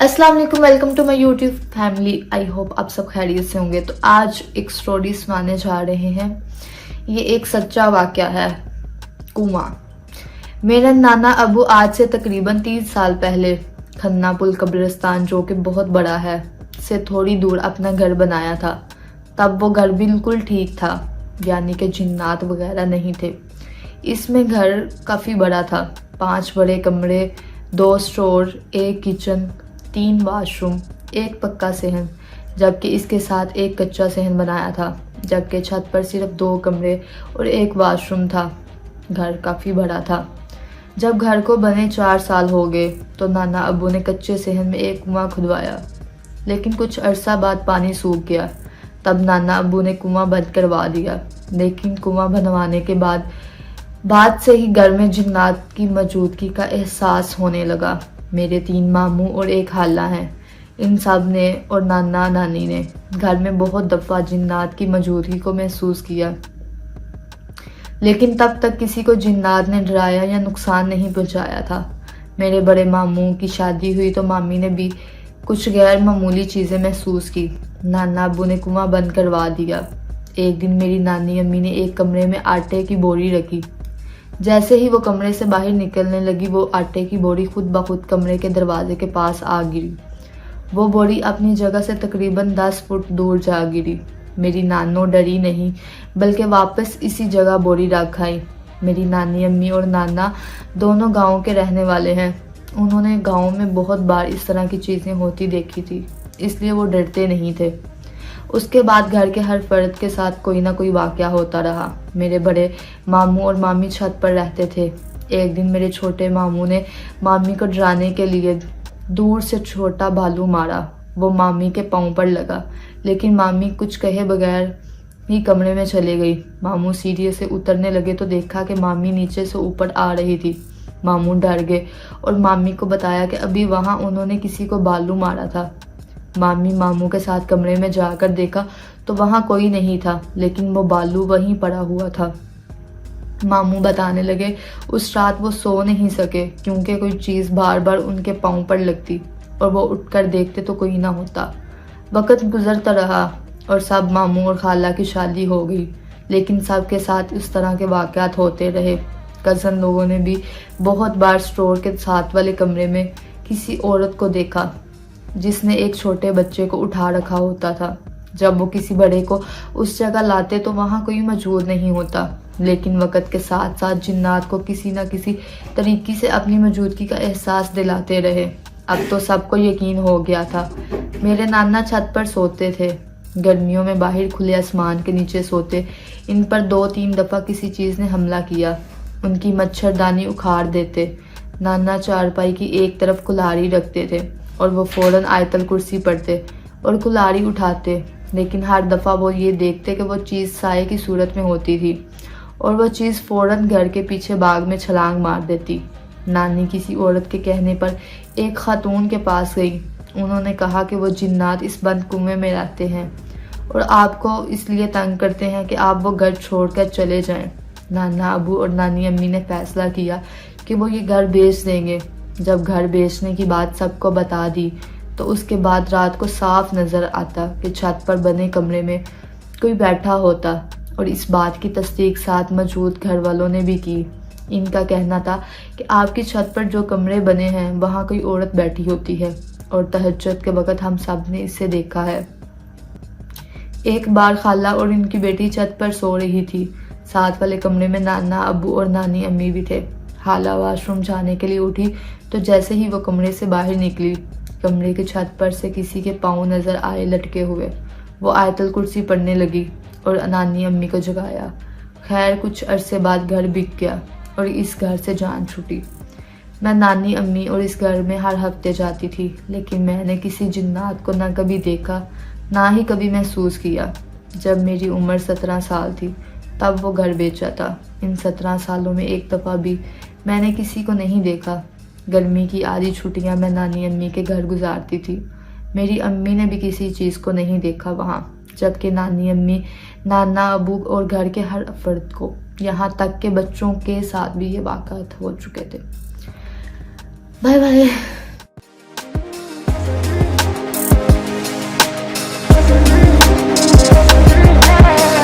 अस्सलाम वालेकुम, welcome to my YouTube family. I hope आप सब खैरियत से होंगे। तो आज एक स्टोरी सुनाने जा रहे हैं। ये एक सच्चा वाक़या है। कुआं। मेरे नाना अबू आज से तकरीबन 30 साल पहले खन्ना पुल कब्रिस्तान, जो कि बहुत बड़ा है, से थोड़ी दूर अपना घर बनाया था। तब वो घर बिल्कुल ठीक था, यानी कि जिन्नात वगैरह नहीं थे। इसमें घर काफ़ी बड़ा था, 5 बड़े कमरे, 2 स्टोर, 1 किचन, 3 वाशरूम, 1 पक्का सहन, जबकि इसके साथ 1 कच्चा सहन बनाया था। जबकि छत पर सिर्फ 2 कमरे और 1 वाशरूम था। घर काफ़ी बड़ा था। जब घर को बने 4 साल हो गए तो नाना अब्बू ने कच्चे सहन में एक कुआं खुदवाया, लेकिन कुछ अरसा बाद पानी सूख गया। तब नाना अब्बू ने कुआं बंद करवा दिया। लेकिन कुआं बनवाने के बाद से ही घर में जिन्नात की मौजूदगी का एहसास होने लगा। मेरे 3 मामू और 1 खाला हैं। इन सब ने और नाना नानी ने घर में बहुत दफ़ा जिन्नात की मौजूदगी को महसूस किया, लेकिन तब तक किसी को जिन्नात ने डराया या नुकसान नहीं पहुंचाया था। मेरे बड़े मामू की शादी हुई तो मामी ने भी कुछ गैर मामूली चीज़ें महसूस की। नाना अब्बू ने कुआं बंद करवा दिया। एक दिन मेरी नानी अम्मी ने एक कमरे में आटे की बोरी रखी। जैसे ही वो कमरे से बाहर निकलने लगी, वो आटे की बोरी खुद ब खुद कमरे के दरवाजे के पास आ गिरी। वो बोरी अपनी जगह से तकरीबन 10 फुट दूर जा गिरी। मेरी नानो डरी नहीं, बल्कि वापस इसी जगह बोरी रख आई। मेरी नानी अम्मी और नाना दोनों गांव के रहने वाले हैं। उन्होंने गांव में बहुत बार इस तरह की चीज़ें होती देखी थी, इसलिए वो डरते नहीं थे। उसके बाद घर के हर फर्द के साथ कोई ना कोई वाक़या होता रहा। मेरे बड़े मामू और मामी छत पर रहते थे। एक दिन मेरे छोटे मामू ने मामी को डराने के लिए दूर से छोटा भालू मारा। वो मामी के पाँव पर लगा, लेकिन मामी कुछ कहे बगैर ही कमरे में चले गई। मामू सीढ़ी से उतरने लगे तो देखा कि मामी नीचे से ऊपर आ रही थी। मामू डर गए और मामी को बताया कि अभी वहाँ उन्होंने किसी को भालू मारा था। मामी मामू के साथ कमरे में जाकर देखा तो वहाँ कोई नहीं था, लेकिन वो भालू वहीं पड़ा हुआ था। मामू बताने लगे उस रात वो सो नहीं सके, क्योंकि कोई चीज़ बार बार उनके पाँव पर लगती और वो उठकर देखते तो कोई ना होता। वक्त गुजरता रहा और सब मामू और खाला की शादी हो गई, लेकिन सब के साथ इस तरह के वाक़यात होते रहे। कज़न लोगों ने भी बहुत बार स्टोर के साथ वाले कमरे में किसी औरत को देखा, जिसने एक छोटे बच्चे को उठा रखा होता था। जब वो किसी बड़े को उस जगह लाते तो वहाँ कोई मौजूद नहीं होता, लेकिन वक़्त के साथ साथ जिन्नात को किसी न किसी तरीके से अपनी मौजूदगी का एहसास दिलाते रहे। अब तो सबको यकीन हो गया था। मेरे नाना छत पर सोते थे। गर्मियों में बाहर खुले आसमान के नीचे सोते। इन पर 2-3 दफ़ा किसी चीज़ ने हमला किया। उनकी मच्छरदानी उखाड़ देते। नाना चारपाई की एक तरफ कुल्हाड़ी रखते थे और वो फ़ौरन आयतल कुर्सी पढ़ते और कुल्हाड़ी उठाते, लेकिन हर दफ़ा वो ये देखते कि वो चीज़ साए की सूरत में होती थी और वो चीज़ फ़ौरन घर के पीछे बाग में छलांग मार देती। नानी किसी औरत के कहने पर एक खातून के पास गई। उन्होंने कहा कि वो जिन्नात इस बंद कुएं में रहते हैं और आपको इसलिए तंग करते हैं कि आप वो घर छोड़कर चले जाएं। नाना अबू और नानी अम्मी ने फैसला किया कि वो ये घर बेच देंगे। जब घर बेचने की बात सबको बता दी तो उसके बाद रात को साफ नज़र आता कि छत पर बने कमरे में कोई बैठा होता, और इस बात की तस्दीक साथ मौजूद घर वालों ने भी की। इनका कहना था कि आपकी छत पर जो कमरे बने हैं वहाँ कोई औरत बैठी होती है और तहज्जुद के वक़्त हम सब ने इसे देखा है। एक बार खाला और इनकी बेटी छत पर सो रही थी। साथ वाले कमरे में नाना अबू और नानी अम्मी भी थे। खाला वॉशरूम जाने के लिए उठी तो जैसे ही वो कमरे से बाहर निकली, कमरे की छत पर से किसी के पाँव नज़र आए लटके हुए। वो आयतल कुर्सी पढ़ने लगी और नानी अम्मी को जगाया। खैर कुछ अरसे बाद घर बिक गया और इस घर से जान छूटी। मैं नानी अम्मी और इस घर में हर हफ्ते जाती थी, लेकिन मैंने किसी जिन्नात को ना कभी देखा, ना ही कभी महसूस किया। जब मेरी उम्र 17 साल थी तब वो घर बेचा था। इन 17 सालों में एक दफ़ा भी मैंने किसी को नहीं देखा। गर्मी की आधी छुट्टियां मैं नानी अम्मी के घर गुजारती थी। मेरी अम्मी ने भी किसी चीज़ को नहीं देखा वहाँ, जबकि नानी अम्मी, नाना अबू और घर के हर फर्द को, यहाँ तक के बच्चों के साथ भी ये वाक़यात हो चुके थे। Bye bye.